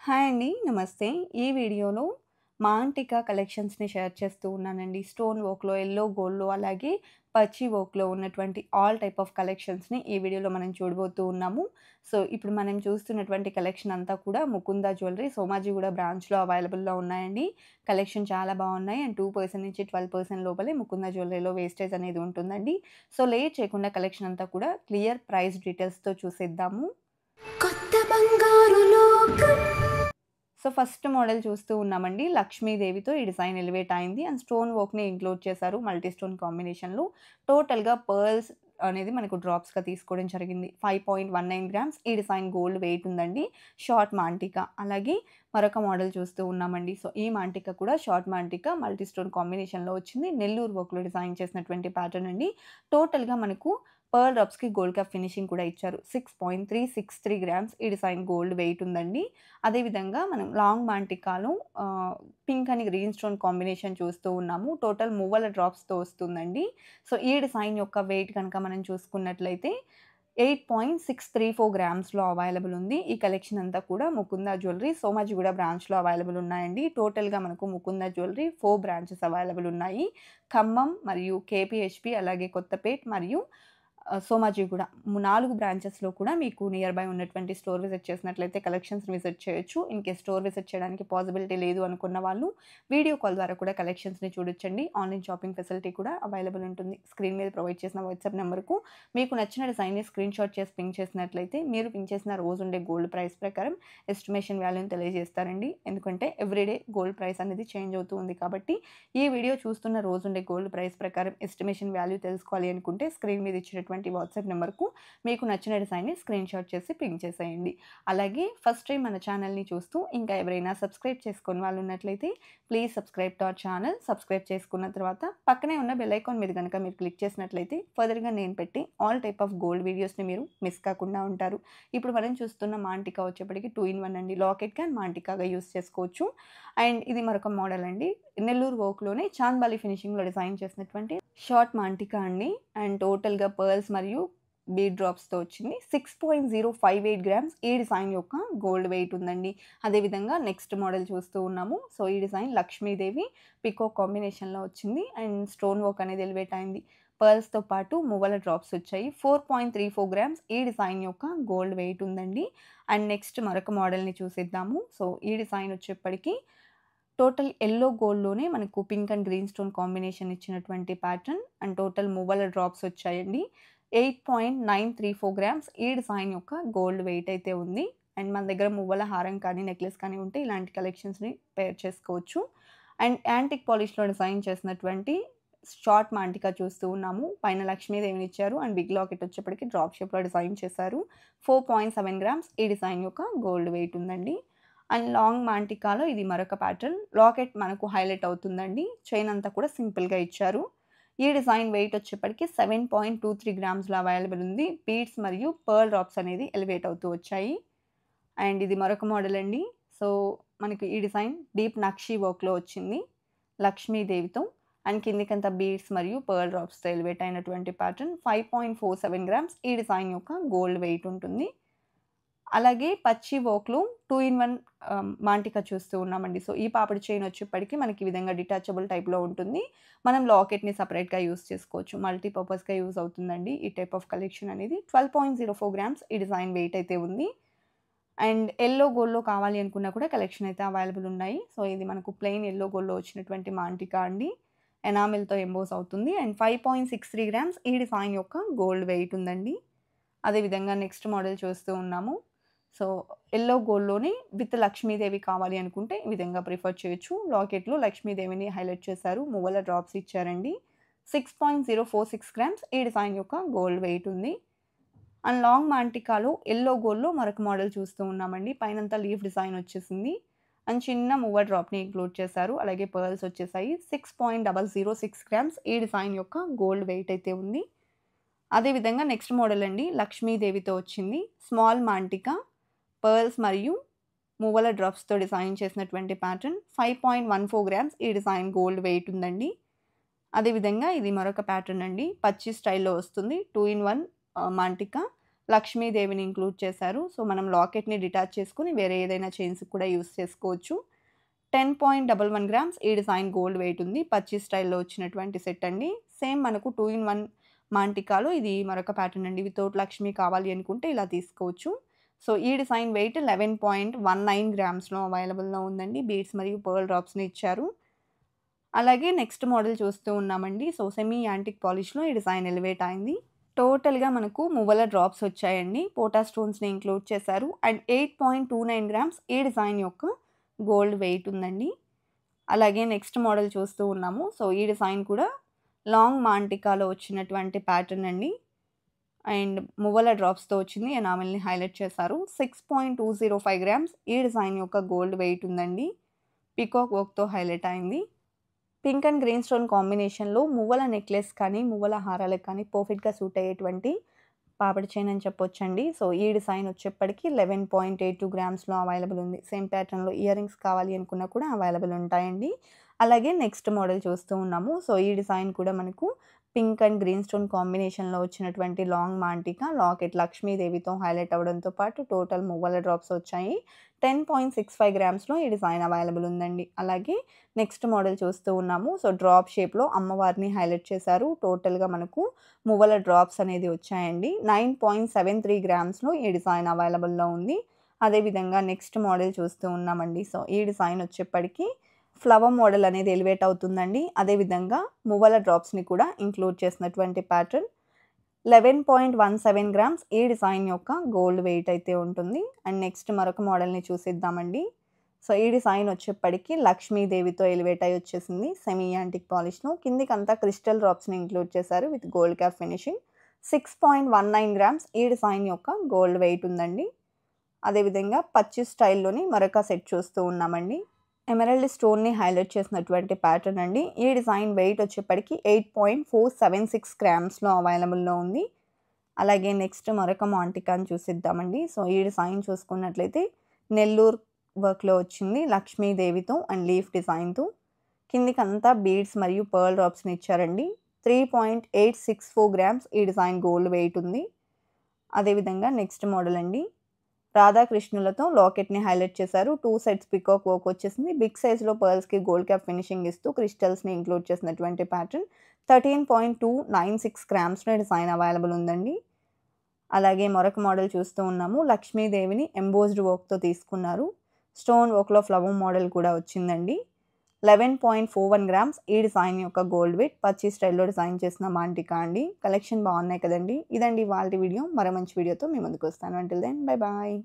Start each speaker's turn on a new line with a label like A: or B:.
A: Hi అండి. నమస్తే. ఈ వీడియోలో మాంటికా కలెక్షన్స్‌ని షేర్ చేస్తూ ఉన్నానండి. స్టోన్ వర్క్‌లో, యెల్లో గోల్డ్‌లో అలాగే పచ్చి వర్క్‌లో ఉన్నటువంటి ఆల్ టైప్ ఆఫ్ కలెక్షన్స్‌ని ఈ వీడియోలో మనం చూడబోతూ ఉన్నాము. సో, ఇప్పుడు మనం చూస్తున్నటువంటి కలెక్షన్ అంతా కూడా ముకుందా జ్యువెలరీ సోమాజిగూడ బ్రాంచ్‌లో అవైలబుల్‌లో ఉన్నాయండి. కలెక్షన్ చాలా బావున్నాయి. అండ్ 2% నుంచి 12% లోపలే ముకుందా జ్యువెలరీలో వేస్టేజ్ అనేది ఉంటుందండి. సో, లేట్ చేయకుండా కలెక్షన్ అంతా కూడా క్లియర్ ప్రైస్ డీటెయిల్స్‌తో చూసేద్దాము.
B: కొత్త బంగారు లోకం.
A: సో, ఫస్ట్ మోడల్ చూస్తూ ఉన్నామండి. లక్ష్మీదేవితో ఈ డిజైన్ ఎలివేట్ అయింది. అండ్ స్టోన్ వర్క్‌ని ఇంక్లూడ్ చేశారు. మల్టీ స్టోన్ కాంబినేషన్‌లో. టోటల్‌గా పర్ల్స్ అనేది మనకు డ్రాప్స్‌గా తీసుకోవడం జరిగింది. 5.19 గ్రామ్స్ ఈ డిజైన్ గోల్డ్ వెయిట్ ఉందండి. షార్ట్ మాంటికా. అలాగే మరొక మోడల్ చూస్తూ ఉన్నామండి. సో, ఈ మాంటికా కూడా షార్ట్ మాంటికా మల్టీ స్టోన్ కాంబినేషన్‌లో వచ్చింది. నెల్లూరు వర్క్‌లో డిజైన్ చేసినటువంటి ప్యాటర్న్ అండి. టోటల్‌గా మనకు పర్ల్ డ్రాప్స్‌కి గోల్డ్ కప్ ఫినిషింగ్ కూడా ఇచ్చారు. 6.363 గ్రామ్స్ ఈ డిజైన్ గోల్డ్ వెయిట్ ఉందండి. అదే విధంగా మనం లాంగ్ మాంటికాలో పింక్ అని గ్రీన్ స్టోన్ కాంబినేషన్ చూస్తూ ఉన్నాము. టోటల్ మువ్వల డ్రాప్స్‌తో వస్తుందండి. సో, ఈ డిజైన్ యొక్క వెయిట్ గనక మనం చూసుకున్నట్లయితే 8.634 గ్రామ్స్‌లో అవైలబుల్ ఉంది. ఈ కలెక్షన్ అంతా కూడా ముకుందా జ్యువెలరీ సోమాజిగూడ బ్రాంచ్‌లో అవైలబుల్ ఉన్నాయండి. టోటల్‌గా మనకు ముకుందా జ్యువెలరీ 4 బ్రాంచెస్ అవైలబుల్ ఉన్నాయి. ఖమ్మం మరియు కేపీహెచ్‌పీ అలాగే కొత్తపేట్ మరియు సోమాజిగూడ 4 బ్రాంచెస్‌లో కూడా మీకు నియర్ బై ఉన్నటువంటి స్టోర్ విజిట్ చేసినట్లయితే కలెక్షన్స్‌ని విజిట్ చేయొచ్చు. ఇన్‌కేస్ స్టోర్ విజిట్ చేయడానికి పాసిబిలిటీ లేదు అనుకున్న వాళ్ళు వీడియో కాల్ ద్వారా కూడా కలెక్షన్స్‌ని చూడొచ్చండి. ఆన్‌లైన్ షాపింగ్ ఫెసిలిటీ కూడా అవైలబుల్ ఉంటుంది. స్క్రీన్ మీద ప్రొవైడ్ చేసిన వాట్సాప్ నంబర్‌కు మీకు నచ్చిన డిజైన్‌ని స్క్రీన్‌షాట్ చేసి పింగ్ చేసినట్లయితే మీరు పింగ్ చేసిన రోజుండే గోల్డ్ ప్రైస్ ప్రకారం ఎస్టిమేషన్ వాల్యూని తెలియజేస్తారండి. ఎందుకంటే ఎవ్రీడే గోల్డ్ ప్రైస్ అనేది చేంజ్ అవుతూ ఉంది కాబట్టి ఈ వీడియో చూస్తున్న రోజుండే గోల్డ్ ప్రైస్ ప్రకారం ఎస్టిమేషన్ వాల్యూ తెలుసుకోవాలి అనుకుంటే స్క్రీన్ మీద ఇచ్చినటువంటి వాట్సాప్ నెంబర్‌కు మీకు నచ్చిన డిజైన్‌ని స్క్రీన్‌షాట్ చేసి పింగ్ చేసేయండి. అలాగే ఫస్ట్ టైమ్ మన ఛానల్‌ని చూస్తూ ఇంకా ఎవరైనా సబ్స్క్రైబ్ చేసుకోని వాళ్ళు ఉన్నట్లయితే please subscribe to our channel. Subscribe చేసుకున్న తర్వాత పక్కనే ఉన్న బెల్ ఐకాన్ మీద గనక మీరు క్లిక్ చేసినట్లయితే ఫర్దర్‌గా నేను పెట్టే ఆల్ టైప్ ఆఫ్ గోల్డ్ వీడియోస్‌ని మీరు మిస్ కాకుండా ఉంటారు. ఇప్పుడు మనం చూస్తున్న మాంటికా వచ్చేప్పటికి 2 ఇన్ 1 అండి. లాకెట్‌గా అండ్ మాంటికాగా యూజ్ చేసుకోవచ్చు. అండ్ ఇది మరొక మోడల్ అండి. నెల్లూరు వర్క్‌లోనే చాంద్బాలి ఫినిషింగ్‌లో డిజైన్ చేసినటువంటి షార్ట్ మాంటికా అండి. అండ్ టోటల్‌గా పర్ల్స్ మరియు బీడ్ డ్రాప్స్‌తో వచ్చింది. 6.058 గ్రామ్స్ ఈ డిజైన్ యొక్క గోల్డ్ వెయిట్ ఉందండి. అదే విధంగా నెక్స్ట్ మోడల్ చూస్తూ ఉన్నాము. సో, ఈ డిజైన్ లక్ష్మీదేవి పీకాక్ కాంబినేషన్‌లో వచ్చింది. అండ్ స్టోన్ వర్క్ అనేది ఎలివేట్ అయింది. పర్ల్స్‌తో పాటు మువ్వల డ్రాప్స్ వచ్చాయి. 4.34 గ్రామ్స్ ఈ డిజైన్ యొక్క గోల్డ్ వెయిట్ ఉందండి. అండ్ నెక్స్ట్ మరొక మోడల్‌ని చూసేద్దాము. సో, ఈ డిజైన్ వచ్చేప్పటికి టోటల్ యెల్లో గోల్డ్‌లోనే మనకు pink and green stone combination ఇచ్చినటువంటి pattern and total Muvvala drops వచ్చాయండి. 8.934 గ్రామ్స్ ఈ డిజైన్ యొక్క గోల్డ్ వెయిట్ అయితే ఉంది. అండ్ మన దగ్గర మువ్వల హారం కానీ, నెక్లెస్ కానీ ఉంటే ఇలాంటి కలెక్షన్స్‌ని పేర్ చేసుకోవచ్చు. అండ్ యాంటిక్ పాలిష్‌లో డిజైన్ చేసినటువంటి షార్ట్ మాంటికా చూస్తూ ఉన్నాము. పైన లక్ష్మీదేవిని ఇచ్చారు. అండ్ బిగ్ లాకెట్ వచ్చేప్పటికి డ్రాప్ షేప్‌లో డిజైన్ చేశారు. 4.7 గ్రామ్స్ ఈ డిజైన్ యొక్క గోల్డ్ వెయిట్ ఉందండి. అండ్ లాంగ్ మాంటికాలో ఇది మరొక ప్యాటర్న్. లాకెట్ మనకు హైలైట్ అవుతుందండి. చైన్ అంతా కూడా సింపుల్‌గా ఇచ్చారు. ఈ డిజైన్ వెయిట్ వచ్చేప్పటికి 7.23 గ్రామ్స్‌లో అవైలబుల్ ఉంది. బీడ్స్ మరియు పర్ల్ డ్రాప్స్ అనేది ఎలివేట్ అవుతూ వచ్చాయి. అండ్ ఇది మరొక మోడల్ అండి. సో, మనకి ఈ డిజైన్ డీప్ నక్షి వర్క్‌లో వచ్చింది. లక్ష్మీదేవితో అండ్ కిందికంతా బీడ్స్ మరియు పర్ల్ డ్రాప్స్‌తో ఎలివేట్ అయినటువంటి ప్యాటర్న్. 5.47 గ్రామ్స్ ఈ డిజైన్ యొక్క గోల్డ్ వెయిట్ ఉంటుంది. అలాగే పచ్చి వర్క్‌లో 2 ఇన్ 1 మాంటికా చూస్తూ ఉన్నామండి. సో, ఈ పాపిడి చైన్ వచ్చేప్పటికి మనకి ఈ విధంగా డిటాచబుల్ టైప్‌లో ఉంటుంది. మనం లాకెట్‌ని సెపరేట్‌గా యూజ్ చేసుకోవచ్చు. మల్టీ పర్పస్‌గా యూజ్ అవుతుందండి. ఈ టైప్ ఆఫ్ కలెక్షన్ అనేది 12.04 గ్రామ్స్ ఈ డిజైన్ వెయిట్ అయితే ఉంది. అండ్ యెల్లో గోల్డ్‌లో కావాలి అనుకున్నా కూడా కలెక్షన్ అయితే అవైలబుల్ ఉన్నాయి. సో, ఇది మనకు ప్లెయిన్ యెల్లో గోల్డ్‌లో వచ్చినటువంటి మాంటికా అండి. ఎనామిల్‌తో ఎంబోస్ అవుతుంది. అండ్ 5.63 గ్రామ్స్ ఈ డిజైన్ యొక్క గోల్డ్ వెయిట్ ఉందండి. అదే విధంగా నెక్స్ట్ మోడల్ చూస్తూ ఉన్నాము. సో, యెల్లో గోల్డ్‌లోనే విత్ లక్ష్మీదేవి కావాలి అనుకుంటే ఈ విధంగా ప్రిఫర్ చేయొచ్చు. లాకెట్‌లో లక్ష్మీదేవిని హైలైట్ చేశారు. మువ్వల డ్రాప్స్ ఇచ్చారండి. 6.046 గ్రామ్స్ ఈ డిజైన్ యొక్క గోల్డ్ వెయిట్ ఉంది. అండ్ లాంగ్ మాంటికాలో యెల్లో గోల్డ్‌లో మరొక మోడల్ చూస్తూ ఉన్నామండి. పైనంతా లీఫ్ డిజైన్ వచ్చేసింది. అండ్ చిన్న మువ్వ డ్రాప్‌ని ఇంక్లూడ్ చేశారు. అలాగే పర్ల్స్ వచ్చేసాయి. 6.006 గ్రామ్స్ ఈ డిజైన్ యొక్క గోల్డ్ వెయిట్ అయితే ఉంది. అదే విధంగా నెక్స్ట్ మోడల్ అండి. లక్ష్మీదేవితో వచ్చింది. స్మాల్ మాంటికా, పర్ల్స్ మరియు మువ్వల డ్రాప్స్‌తో డిజైన్ చేసినటువంటి ప్యాటర్న్. 5.14 గ్రామ్స్ ఈ డిజైన్ గోల్డ్ వెయిట్ ఉందండి. అదే విధంగా ఇది మరొక ప్యాటర్న్ అండి. పచ్చి స్టైల్‌లో వస్తుంది. 2 ఇన్ 1 మాంటికా. లక్ష్మీదేవిని ఇంక్లూడ్ చేశారు. సో, మనం లాకెట్‌ని డిటాచ్ చేసుకొని వేరే ఏదైనా చైన్స్‌కి కూడా యూజ్ చేసుకోవచ్చు. 10.11 గ్రామ్స్ ఈ డిజైన్ గోల్డ్ వెయిట్ ఉంది. పచ్చి స్టైల్‌లో వచ్చినటువంటి సెట్ అండి. సేమ్ మనకు 2 ఇన్ 1 మాంటికాలో ఇది మరొక ప్యాటర్న్ అండి. వితౌట్ లక్ష్మి కావాలి అనుకుంటే ఇలా తీసుకోవచ్చు. సో, ఈ డిజైన్ వెయిట్ 11.19 గ్రామ్స్‌లో అవైలబుల్‌లో ఉందండి. బీడ్స్ మరియు పర్ల్ డ్రాప్స్‌ని ఇచ్చారు. అలాగే నెక్స్ట్ మోడల్ చూస్తూ ఉన్నామండి. సో, సెమీ యాంటిక్ పాలిష్‌లో ఈ డిజైన్ ఎలివేట్ అయింది. టోటల్‌గా మనకు మువ్వల డ్రాప్స్ వచ్చాయండి. పోటా స్టోన్స్‌ని ఇంక్లూడ్ చేశారు. అండ్ 8.29 గ్రామ్స్ ఈ డిజైన్ యొక్క గోల్డ్ వెయిట్ ఉందండి. అలాగే నెక్స్ట్ మోడల్ చూస్తూ ఉన్నాము. సో, ఈ డిజైన్ కూడా లాంగ్ మాంటికాలో వచ్చినటువంటి ప్యాటర్న్ అండి. అండ్ మువ్వల డ్రాప్స్‌తో వచ్చింది. ఎనామెల్‌ని హైలైట్ చేశారు. 6.205 గ్రామ్స్ ఈ డిజైన్ యొక్క గోల్డ్ వెయిట్ ఉందండి. పీకాక్ వర్క్‌తో హైలైట్ అయింది. పింక్ అండ్ గ్రీన్ స్టోన్ కాంబినేషన్‌లో మువ్వల నెక్లెస్ కానీ, మువ్వల హారాలకు కానీ పర్ఫెక్ట్‌గా సూట్ అయ్యేటువంటి పాపిడి చైన్ అని చెప్పొచ్చండి. సో, ఈ డిజైన్ వచ్చేప్పటికి 11.82 గ్రామ్స్‌లో అవైలబుల్ ఉంది. సేమ్ ప్యాటర్న్‌లో ఇయర్ రింగ్స్ కావాలి అనుకున్నా కూడా అవైలబుల్ ఉంటాయండి. అలాగే నెక్స్ట్ మోడల్ చూస్తూ ఉన్నాము. సో, ఈ డిజైన్ కూడా మనకు పింక్ అండ్ గ్రీన్ స్టోన్ కాంబినేషన్‌లో వచ్చినటువంటి లాంగ్ మాంటికా లాకెట్ లక్ష్మీదేవితో హైలైట్ అవ్వడంతో పాటు టోటల్ మువ్వల డ్రాప్స్ వచ్చాయి. 10.65 గ్రామ్స్‌లో ఈ డిజైన్ అవైలబుల్ ఉందండి. అలాగే నెక్స్ట్ మోడల్ చూస్తూ ఉన్నాము. సో, డ్రాప్ షేప్‌లో అమ్మవారిని హైలైట్ చేశారు. టోటల్‌గా మనకు మువ్వల డ్రాప్స్ అనేది వచ్చాయండి. 9.73 గ్రామ్స్‌లో ఈ డిజైన్ అవైలబుల్‌లో ఉంది. అదేవిధంగా నెక్స్ట్ మోడల్ చూస్తూ ఉన్నామండి. సో, ఈ డిజైన్ వచ్చేప్పటికి ఫ్లవర్ మోడల్ అనేది ఎలివేట్ అవుతుందండి. అదేవిధంగా మువ్వల డ్రాప్స్‌ని కూడా ఇంక్లూడ్ చేసినటువంటి ప్యాటర్న్. 11.17 గ్రామ్స్ ఈ డిజైన్ యొక్క గోల్డ్ వెయిట్ అయితే ఉంటుంది. అండ్ నెక్స్ట్ మరొక మోడల్‌ని చూసిద్దామండి. సో, ఈ డిజైన్ వచ్చేప్పటికి లక్ష్మీదేవితో ఎలివేట్ అయ్యి వచ్చేసింది. సెమీ యాంటిక్ పాలిష్‌లో కిందికంతా క్రిస్టల్ డ్రాప్స్‌ని ఇంక్లూడ్ చేశారు with gold cap finishing. 6.19 grams ఈ డిజైన్ యొక్క గోల్డ్ వెయిట్ ఉందండి. అదేవిధంగా పచ్చి స్టైల్‌లోని మరొక సెట్ చూస్తూ ఉన్నామండి. ఎమరాల్డ్ స్టోన్‌ని హైలైట్ చేసినటువంటి ప్యాటర్న్ అండి. ఈ డిజైన్ వెయిట్ వచ్చేప్పటికి 8.476 గ్రామ్స్‌లో అవైలబుల్‌లో ఉంది. అలాగే నెక్స్ట్ మరొక మాంటికాని చూసిద్దామండి. సో, ఈ డిజైన్ చూసుకున్నట్లయితే నెల్లూరు వర్క్‌లో వచ్చింది. లక్ష్మీదేవితో అండ్ లీఫ్ డిజైన్‌తో. కిందికంతా బీడ్స్ మరియు పర్ల్ డ్రాప్స్‌ని ఇచ్చారండి. 3.864 గ్రామ్స్ ఈ డిజైన్ గోల్డ్ వెయిట్ ఉంది. అదేవిధంగా నెక్స్ట్ మోడల్ అండి. రాధాకృష్ణులతో లాకెట్‌ని హైలైట్ చేశారు. 2 సెట్స్ పీకాక్ వర్క్ వచ్చేసింది. బిగ్ సైజ్‌లో పర్ల్స్‌కి గోల్డ్ క్యాప్ ఫినిషింగ్ ఇస్తూ క్రిస్టల్స్‌ని ఇంక్లూడ్ చేసినటువంటి ప్యాటర్న్. 13.296 గ్రామ్స్‌లో డిజైన్ అవైలబుల్ ఉందండి. అలాగే మరొక మోడల్ చూస్తూ ఉన్నాము. లక్ష్మీదేవిని ఎంబోస్డ్ వర్క్‌తో తీసుకున్నారు. స్టోన్ వర్క్‌లో ఫ్లవర్ మోడల్ కూడా వచ్చిందండి. 11.41 గ్రామ్స్ ఈ డిజైన్ యొక్క గోల్డ్ వెయిట్ పచ్చి స్టైల్‌లో డిజైన్ చేసిన మాంటికా అండి. కలెక్షన్ బాగున్నాయి కదండీ! ఇదండి ఇవాల్టి వీడియో. మరో మంచి వీడియోతో మీ ముందుకు వస్తాను. Until then bye bye.